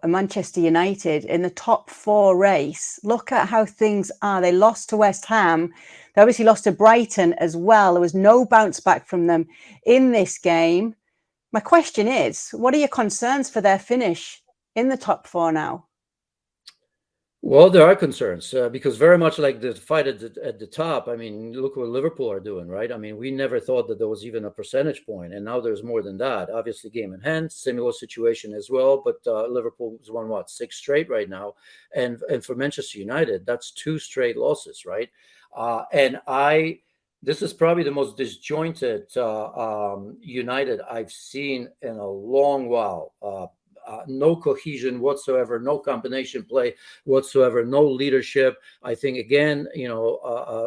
about Manchester United in the top 4 race. Look at how things are. They lost to West Ham. They obviously lost to Brighton as well. There was no bounce back from them in this game. My question is, what are your concerns for their finish in the top 4 now? Well, there are concerns because very much like the fight at the top. I mean, look what Liverpool are doing, right? I mean, we never thought that there was even a percentage point, and now there's more than that. Obviously, game in hand, similar situation as well. But Liverpool's won what 6 straight right now, and for Manchester United, that's 2 straight losses, right? And this is probably the most disjointed United I've seen in a long while. No cohesion whatsoever, no combination play whatsoever, no leadership. I think again,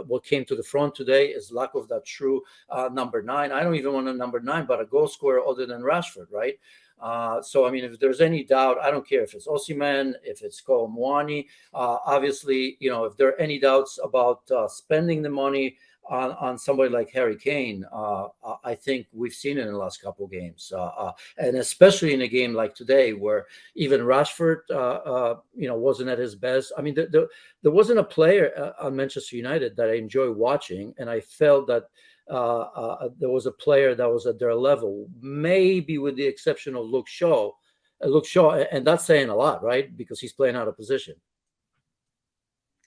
what came to the front today is lack of that true number 9. I don't even want a number 9, but a goal scorer other than Rashford, right? So I mean, if there's any doubt, I don't care if it's Osimhen, if it's Kolo Muani. Obviously, if there are any doubts about spending the money on somebody like Harry Kane, I think we've seen it in the last couple of games, and especially in a game like today where even Rashford, wasn't at his best. I mean, there wasn't a player on Manchester United that I enjoy watching, and I felt that there was a player that was at their level, maybe with the exception of Luke Shaw, and that's saying a lot, right? Because he's playing out of position.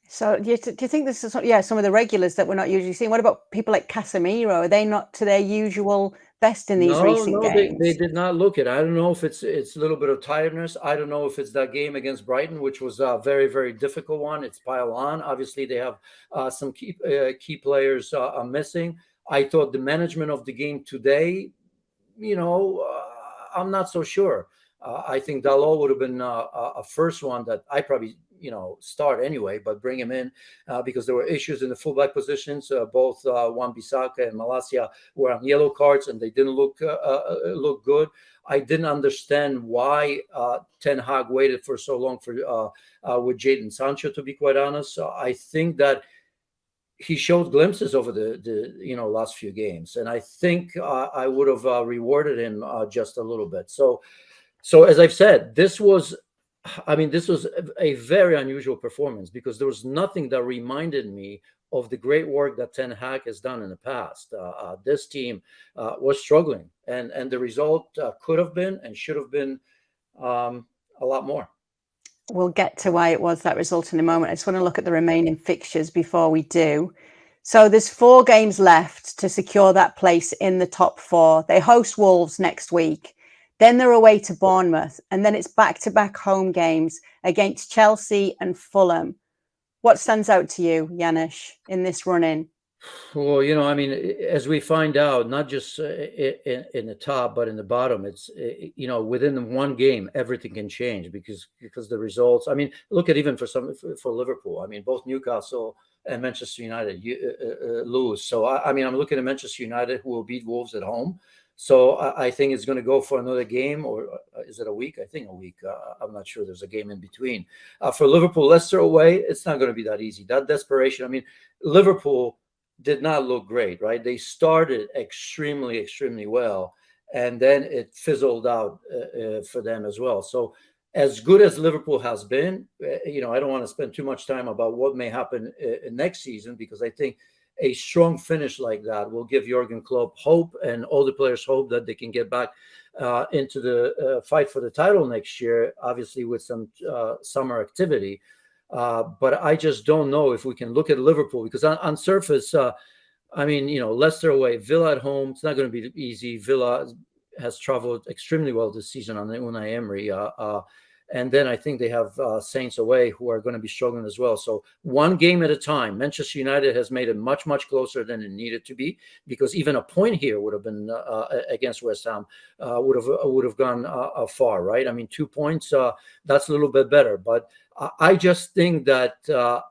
So do you think this is some of the regulars that we're not usually seeing? What about people like Casemiro? Are they not to their usual best in these recent games? They did not look it. I don't know if it's a little bit of tiredness. I don't know if it's that game against Brighton, which was a very, very difficult one. It's piled on. Obviously, they have some key players missing. I thought the management of the game today, I'm not so sure. I think Dalot would have been a first one that I probably start anyway, but bring him in because there were issues in the fullback positions. Both Wan-Bissaka and Malacia were on yellow cards, and they didn't look good. I didn't understand why Ten Hag waited for so long with Jadon Sancho. To be quite honest, I think that he showed glimpses over the last few games, and I think I would have rewarded him just a little bit. So as I've said, this was a very unusual performance because there was nothing that reminded me of the great work that Ten Hag has done in the past. This team was struggling, and the result could have been and should have been a lot more. We'll get to why it was that result in a moment. I just want to look at the remaining fixtures before we do. So there's 4 games left to secure that place in the top 4. They host Wolves next week. Then they're away to Bournemouth, and then it's back-to-back home games against Chelsea and Fulham. What stands out to you, Janusz, in this run-in? Well, as we find out, not just in the top, but in the bottom, it's, within the one game, everything can change because the results. I mean, look at even for Liverpool. I mean, both Newcastle and Manchester United lose. So, I'm looking at Manchester United, who will beat Wolves at home. So I think it's going to go for another game, or is it a week? I think a week. I'm not sure. There's a game in between. For Liverpool, Leicester away, it's not going to be that easy. That desperation. I mean, Liverpool did not look great, right? They started extremely, extremely well, and then it fizzled out for them as well. So as good as Liverpool has been, I don't want to spend too much time about what may happen next season, because I think a strong finish like that will give Jurgen Klopp hope and all the players hope that they can get back into the fight for the title next year, obviously with some summer activity. But I just don't know if we can look at Liverpool, because on surface, Leicester away, Villa at home, it's not going to be easy. Villa has traveled extremely well this season on Unai Emery. And then I think they have Saints away, who are going to be struggling as well. So one game at a time. Manchester United has made it much, much closer than it needed to be, because even a point here would have been against West Ham would have gone far, right? I mean, 2 points, that's a little bit better. But I just think that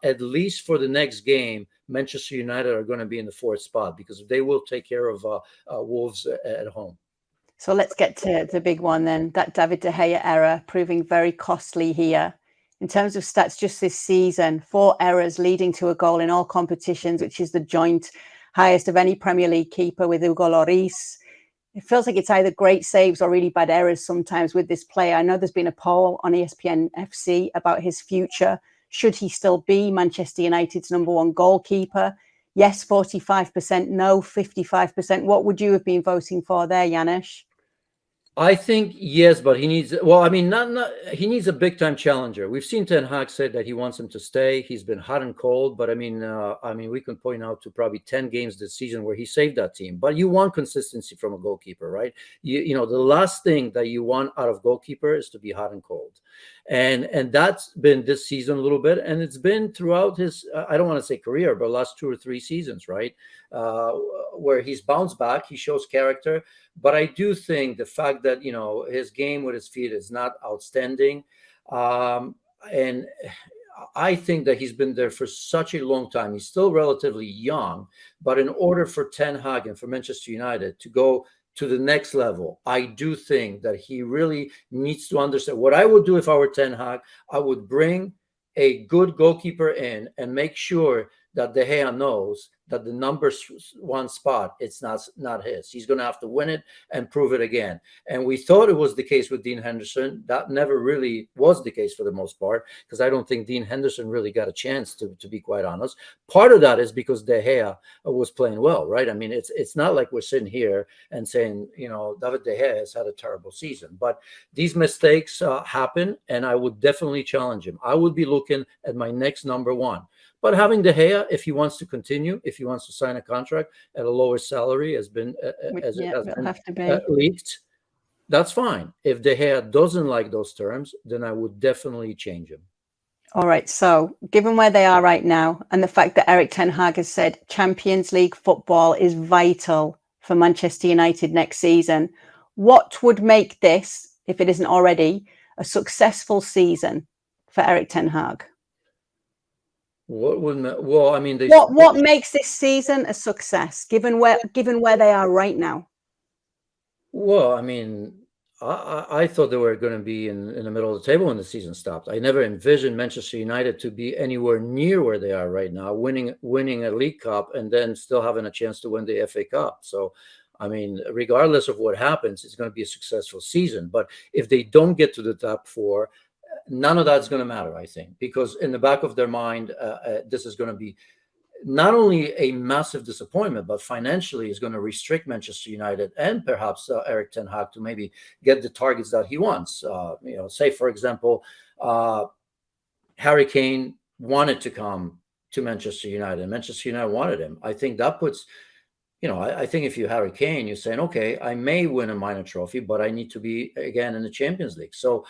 at least for the next game, Manchester United are going to be in the 4th spot, because they will take care of Wolves at home. So let's get to the big one then, that David de Gea error proving very costly here. In terms of stats just this season, 4 errors leading to a goal in all competitions, which is the joint highest of any Premier League keeper with Hugo Lloris. It feels like it's either great saves or really bad errors sometimes with this player. I know there's been a poll on ESPNFC about his future. Should he still be Manchester United's #1 goalkeeper? Yes, 45%, no, 55%. What would you have been voting for there, Janusz? I think yes, but he needs. Well, I mean, not he needs a big time challenger. We've seen Ten Hag say that he wants him to stay. He's been hot and cold, but I mean, we can point out to probably 10 games this season where he saved that team. But you want consistency from a goalkeeper, right? You know, the last thing that you want out of goalkeeper is to be hot and cold, and that's been this season a little bit, and it's been throughout his. I don't want to say career, but last 2 or 3 seasons, right? Where he's bounced back, he shows character. But I do think the fact that, you know, his game with his feet is not outstanding. And I think that he's been there for such a long time. He's still relatively young. But in order for Ten Hag and for Manchester United to go to the next level, I do think that he really needs to understand. What I would do if I were Ten Hag, I would bring a good goalkeeper in and make sure that De Gea knows that the #1 spot, it's not his. He's going to have to win it and prove it again. And we thought it was the case with Dean Henderson. That never really was the case for the most part, because I don't think Dean Henderson really got a chance, to be quite honest. Part of that is because De Gea was playing well, right? I mean, it's not like we're sitting here and saying, you know, David de Gea has had a terrible season. But these mistakes happen, and I would definitely challenge him. I would be looking at my next #1. But having De Gea, if he wants to continue, if he wants to sign a contract at a lower salary, has been as it has been leaked, that's fine. If De Gea doesn't like those terms, then I would definitely change him. All right. So, given where they are right now, and the fact that Erik ten Hag has said Champions League football is vital for Manchester United next season, what would make this, if it isn't already, a successful season for Erik ten Hag? Well, I mean, what makes this season a success, given where they are right now? Well, I mean, I thought they were going to be in the middle of the table when the season stopped. I never envisioned Manchester United to be anywhere near where they are right now, winning a League Cup and then still having a chance to win the FA Cup. So, I mean, regardless of what happens, it's going to be a successful season. But if they don't get to the top 4, none of that's going to matter, I think, because in the back of their mind, this is going to be not only a massive disappointment, but financially is going to restrict Manchester United and perhaps Erik ten Hag to maybe get the targets that he wants. You know, say, for example, Harry Kane wanted to come to Manchester United. Manchester United wanted him. I think that puts, you know, I think if you're Harry Kane, you're saying, okay, I may win a minor trophy, but I need to be again in the Champions League. So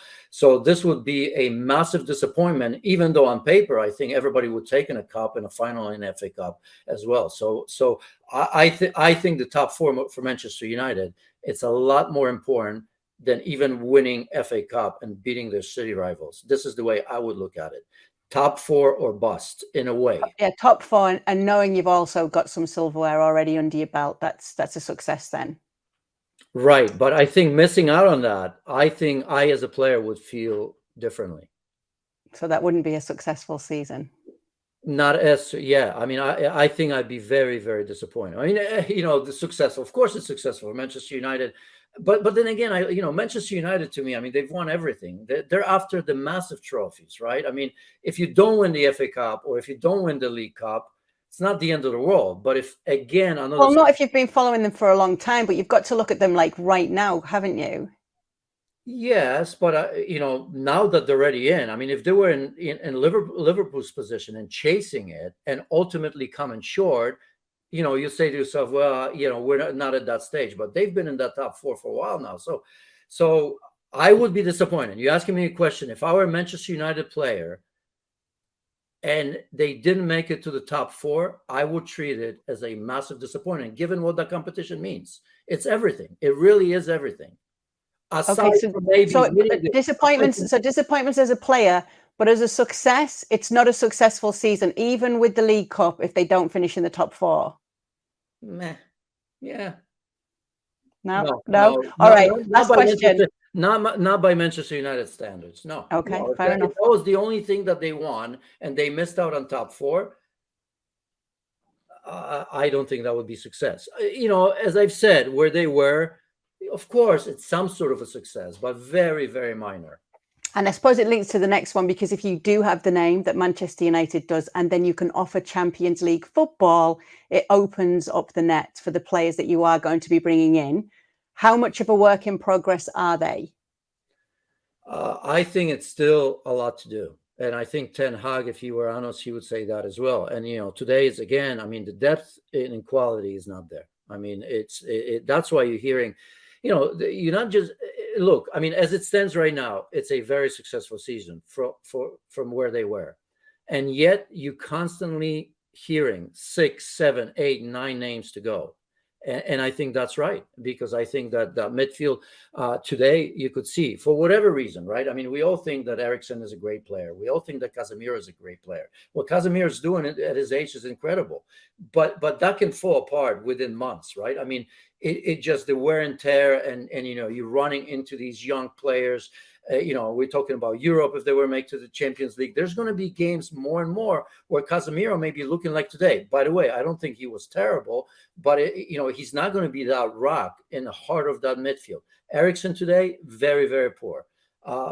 this would be a massive disappointment, even though on paper, I think everybody would take in a cup and a final in FA Cup as well. So I think the top 4 for Manchester United, it's a lot more important than even winning FA Cup and beating their city rivals. This is the way I would look at it. Top 4 or bust, in a way. Yeah, top 4, and knowing you've also got some silverware already under your belt, that's a success then. Right, but I think missing out on that, I think I as a player would feel differently. So that wouldn't be a successful season. Not as, yeah. I mean, I think I'd be very, very disappointed. I mean, you know, the successful, of course, it's successful for Manchester United. But then again, Manchester United, to me, I mean, they've won everything. They're after the massive trophies, right? I mean, if you don't win the FA Cup or if you don't win the League Cup, it's not the end of the world. But if, again, not if you've been following them for a long time, but you've got to look at them like right now, haven't you? Yes, but now that they're already in, I mean, if they were in Liverpool's position and chasing it and ultimately coming short, you say to yourself, well, we're not at that stage, but they've been in that top 4 for a while now. So I would be disappointed. You're asking me a question. If I were a Manchester United player and they didn't make it to the top 4, I would treat it as a massive disappointment, given what that competition means. It's everything. It really is everything. Okay, so disappointments as a player, but as a success, it's not a successful season, even with the League Cup, if they don't finish in the top 4. Meh. Yeah. No. All right. Last question. Not by Manchester United standards. No. Okay, fair enough. If that was the only thing that they won and they missed out on top 4, I don't think that would be success. As I've said, where they were, of course, it's some sort of a success, but very, very minor. And I suppose it links to the next one, because if you do have the name that Manchester United does, and then you can offer Champions League football, it opens up the net for the players that you are going to be bringing in. How much of a work in progress are they? I think it's still a lot to do. And I think Ten Hag, if he were honest, he would say that as well. And, today is, again, I mean, the depth in quality is not there. I mean, that's why you're hearing, you're not just, look, I mean, as it stands right now, it's a very successful season from where they were. And yet you constantly hearing 6, 7, 8, 9 names to go. And I think that's right, because I think that midfield today, you could see, for whatever reason, right? I mean, we all think that Eriksen is a great player. We all think that Casemiro is a great player. What Casemiro is doing at his age is incredible. But that can fall apart within months, right? I mean, it just, the wear and tear, and you're running into these young players. We're talking about Europe. If they were made to the Champions League, there's going to be games more and more where Casemiro may be looking like today. By the way, I don't think he was terrible, but he's not going to be that rock in the heart of that midfield. Eriksen today, very, very poor.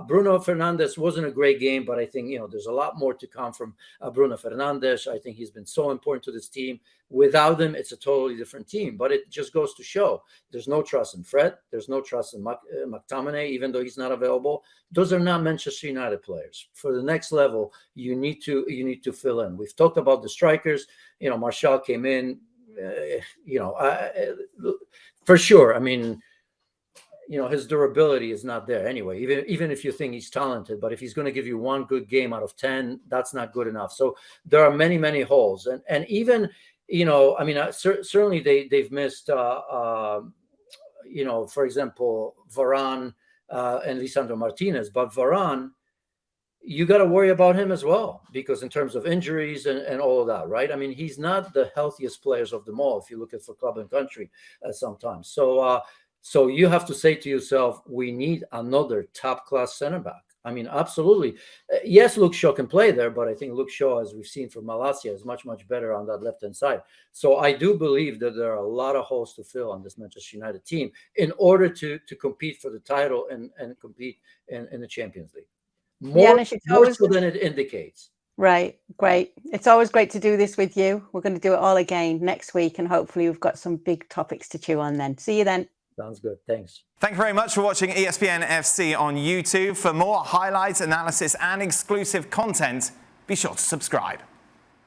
Bruno Fernandes wasn't a great game, but I think, there's a lot more to come from Bruno Fernandes. I think he's been so important to this team. Without him, it's a totally different team. But it just goes to show there's no trust in Fred. There's no trust in McTominay, even though he's not available. Those are not Manchester United players. For the next level, you need to fill in. We've talked about the strikers. Michallik came in. For sure. I mean, his durability is not there anyway, even if you think he's talented. But if he's going to give you one good game out of 10, that's not good enough. So there are many, many holes. And even, I mean, certainly they've missed, for example, Varane and Lisandro Martinez. But Varane, you got to worry about him as well, because in terms of injuries and all of that, right? I mean, he's not the healthiest players of them all, if you look at for club and country sometimes. So you have to say to yourself, we need another top-class center back. I mean, absolutely. Yes, Luke Shaw can play there, but I think Luke Shaw, as we've seen from Malaysia, is much, much better on that left-hand side. So I do believe that there are a lot of holes to fill on this Manchester United team in order to compete for the title and compete in the Champions League. More so than it indicates. Right. Great. It's always great to do this with you. We're going to do it all again next week, and hopefully we've got some big topics to chew on then. See you then. Sounds good. Thanks. Thank you very much for watching ESPN FC on YouTube. For more highlights, analysis, and exclusive content, be sure to subscribe.